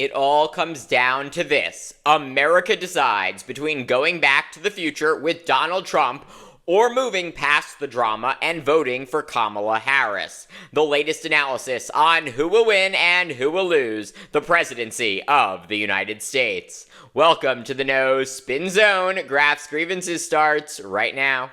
It all comes down to this. America decides between going back to the future with Donald Trump or moving past the drama and voting for Kamala Harris. The latest analysis on who will win and who will lose the presidency of the United States. Welcome to the No Spin Zone. Graphs Grievances starts right now.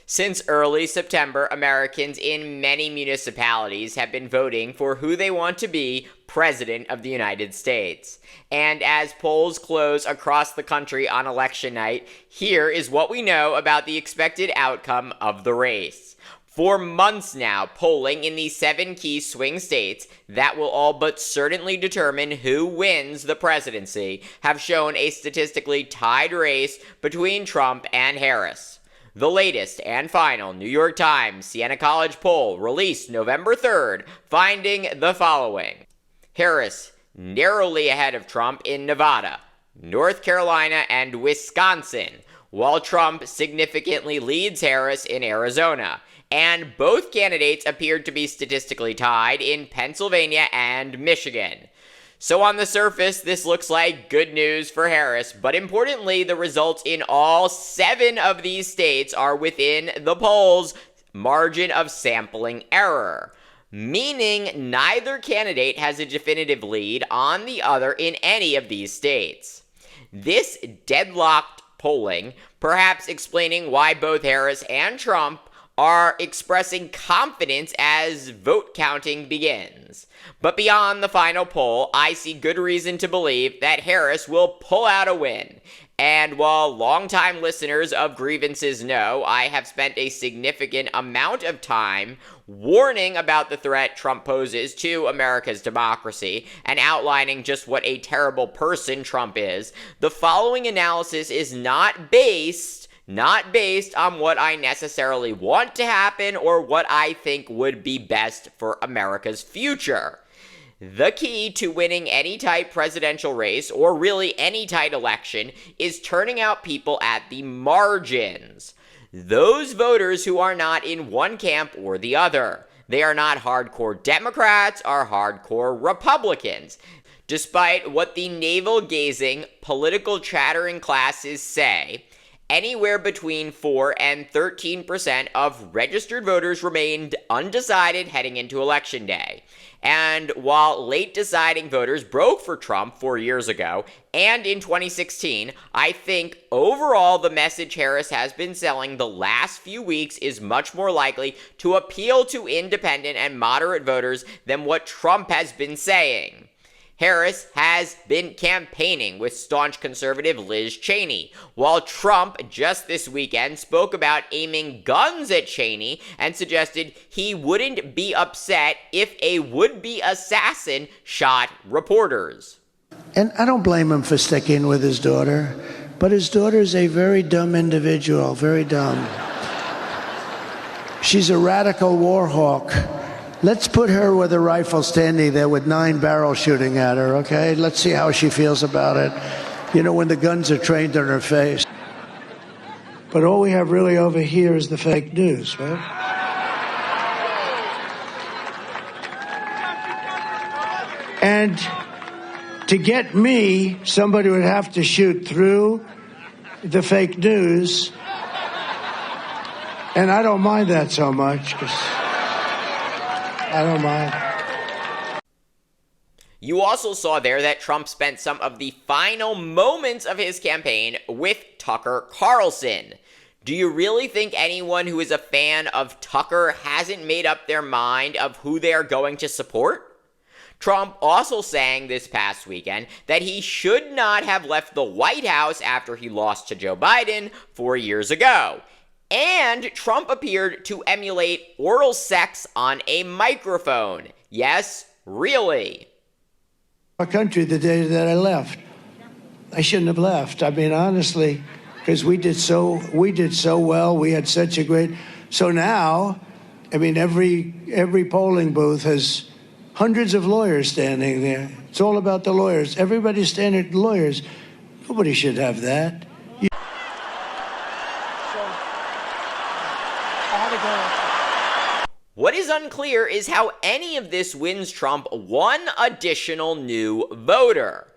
Since early September, Americans in many municipalities have been voting for who they want to be President of the United States. And as polls close across the country on election night, here is what we know about the expected outcome of the race. For months now, polling in the 7 key swing states that will all but certainly determine who wins the presidency have shown a statistically tied race between Trump and Harris. The latest and final New York Times Siena College poll released November 3rd, finding the following. Harris narrowly ahead of Trump in Nevada, North Carolina, and Wisconsin, while Trump significantly leads Harris in Arizona. And both candidates appeared to be statistically tied in Pennsylvania and Michigan. So on the surface, this looks like good news for Harris, but importantly, the results in all 7 of these states are within the poll's margin of sampling error, meaning neither candidate has a definitive lead on the other in any of these states. This deadlocked polling, perhaps explaining why both Harris and Trump are expressing confidence as vote counting begins. But beyond the final poll, I see good reason to believe that Harris will pull out a win. And while longtime listeners of Grievances know, I have spent a significant amount of time warning about the threat Trump poses to America's democracy and outlining just what a terrible person Trump is, the following analysis is not based on what I necessarily want to happen or what I think would be best for America's future. The key to winning any tight presidential race, or really any tight election, is turning out people at the margins. Those voters who are not in one camp or the other. They are not hardcore Democrats or hardcore Republicans. Despite what the navel-gazing, political chattering classes say, anywhere between 4 and 13% of registered voters remained undecided heading into Election Day. And while late deciding voters broke for Trump 4 years ago and in 2016, I think overall the message Harris has been selling the last few weeks is much more likely to appeal to independent and moderate voters than what Trump has been saying. Harris has been campaigning with staunch conservative Liz Cheney, while Trump just this weekend spoke about aiming guns at Cheney and suggested he wouldn't be upset if a would-be assassin shot reporters. And I don't blame him for sticking with his daughter, but his daughter is a very dumb individual, very dumb. She's a radical war hawk. Let's put her with a rifle standing there with 9 barrels shooting at her, okay? Let's see how she feels about it. You know, when the guns are trained on her face. But all we have really over here is the fake news, right? And to get me, somebody would have to shoot through the fake news. And I don't mind that so much, because I don't mind. You also saw there that Trump spent some of the final moments of his campaign with Tucker Carlson. Do you really think anyone who is a fan of Tucker hasn't made up their mind of who they are going to support? Trump also sang this past weekend that he should not have left the White House after he lost to Joe Biden 4 years ago. And Trump appeared to emulate oral sex on a microphone. Yes, really. Our country the day that I left. I shouldn't have left. I mean, honestly, because we did so well. We had such a great. So now, I mean, every polling booth has hundreds of lawyers standing there. It's all about the lawyers. Everybody's standing lawyers. Nobody should have that. What is unclear is how any of this wins Trump one additional new voter.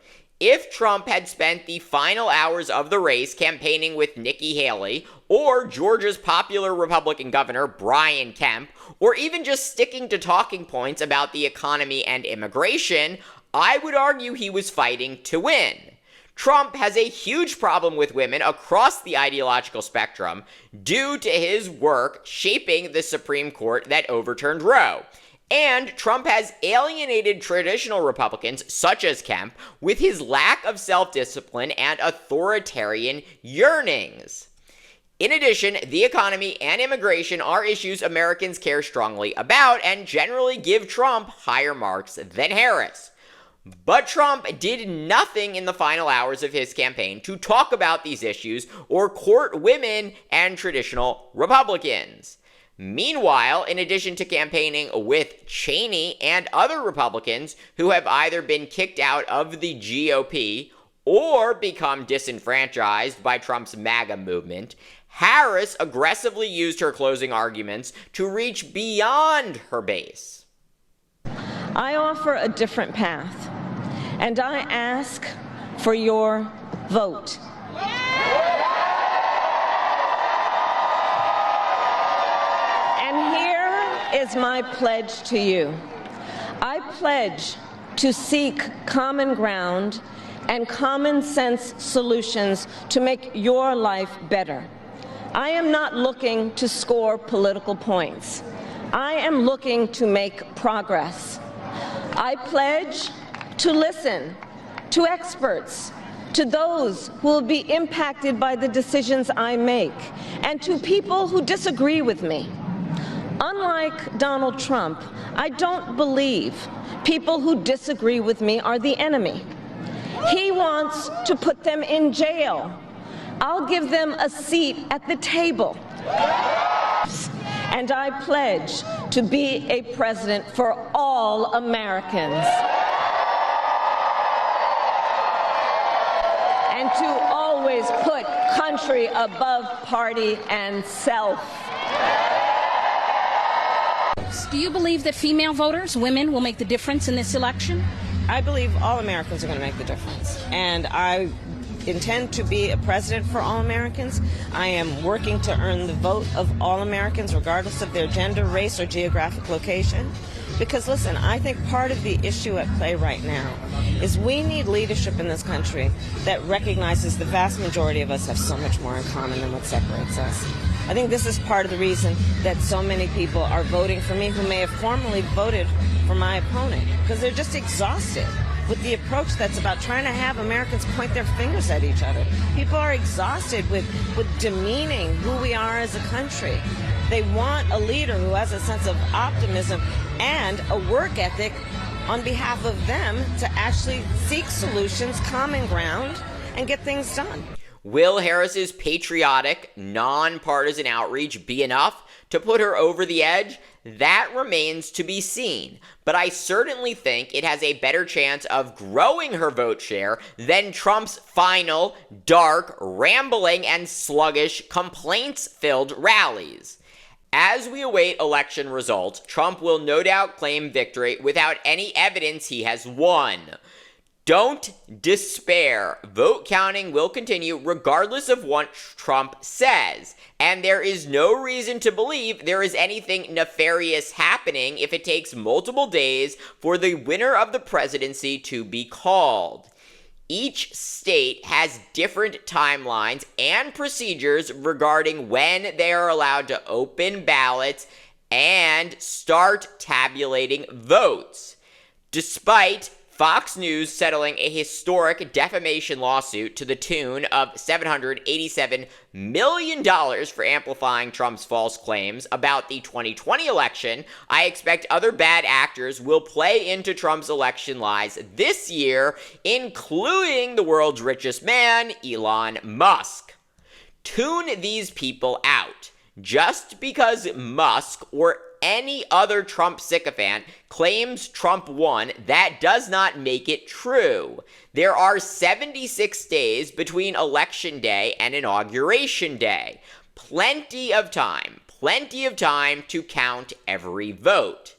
If Trump had spent the final hours of the race campaigning with Nikki Haley, or Georgia's popular Republican governor Brian Kemp, or even just sticking to talking points about the economy and immigration, I would argue he was fighting to win. Trump has a huge problem with women across the ideological spectrum due to his work shaping the Supreme Court that overturned Roe. And Trump has alienated traditional Republicans, such as Kemp, with his lack of self-discipline and authoritarian yearnings. In addition, the economy and immigration are issues Americans care strongly about and generally give Trump higher marks than Harris. But Trump did nothing in the final hours of his campaign to talk about these issues or court women and traditional Republicans. Meanwhile, in addition to campaigning with Cheney and other Republicans who have either been kicked out of the GOP or become disenfranchised by Trump's MAGA movement, Harris aggressively used her closing arguments to reach beyond her base. I offer a different path, and I ask for your vote. And here is my pledge to you. I pledge to seek common ground and common sense solutions to make your life better. I am not looking to score political points. I am looking to make progress. I pledge to listen to experts, to those who will be impacted by the decisions I make, and to people who disagree with me. Unlike Donald Trump, I don't believe people who disagree with me are the enemy. He wants to put them in jail. I'll give them a seat at the table. And I pledge to be a president for all Americans. And to always put country above party and self. Do you believe that female voters, women, will make the difference in this election? I believe all Americans are going to make the difference. And I intend to be a president for all Americans. I am working to earn the vote of all Americans, regardless of their gender, race, or geographic location. Because, listen, I think part of the issue at play right now is we need leadership in this country that recognizes the vast majority of us have so much more in common than what separates us. I think this is part of the reason that so many people are voting for me who may have formerly voted for my opponent, because they're just exhausted with the approach that's about trying to have Americans point their fingers at each other. People are exhausted with demeaning who we are as a country. They want a leader who has a sense of optimism and a work ethic on behalf of them to actually seek solutions, common ground, and get things done. Will Harris's patriotic, nonpartisan outreach be enough to put her over the edge? That remains to be seen, but I certainly think it has a better chance of growing her vote share than Trump's final, dark, rambling, and sluggish, complaints-filled rallies. As we await election results, Trump will no doubt claim victory without any evidence he has won. Don't despair. Vote counting will continue regardless of what Trump says, and there is no reason to believe there is anything nefarious happening if it takes multiple days for the winner of the presidency to be called. Each state has different timelines and procedures regarding when they are allowed to open ballots and start tabulating votes. Despite Fox News settling a historic defamation lawsuit to the tune of $787 million for amplifying Trump's false claims about the 2020 election, I expect other bad actors will play into Trump's election lies this year, including the world's richest man, Elon Musk. Tune these people out. Just because Musk or any other Trump sycophant claims Trump won, that does not make it true. There are 76 days between Election Day and Inauguration Day. Plenty of time, plenty of time to count every vote.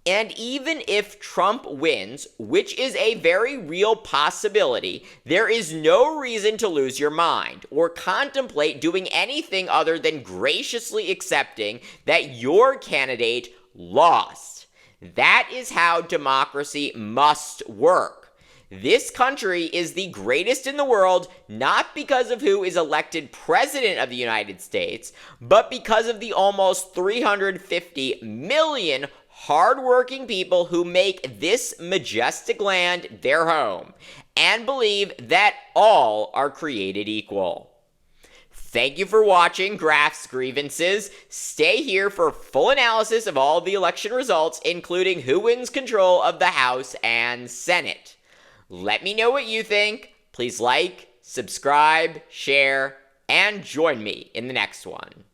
And even if Trump wins, which is a very real possibility, there is no reason to lose your mind or contemplate doing anything other than graciously accepting that your candidate lost. That is how democracy must work. This country is the greatest in the world, not because of who is elected president of the United States, but because of the almost 350 million hardworking people who make this majestic land their home and believe that all are created equal. Thank you for watching Graf's Grievances. Stay here for full analysis of all the election results, including who wins control of the House and Senate. Let me know what you think. Please like, subscribe, share, and join me in the next one.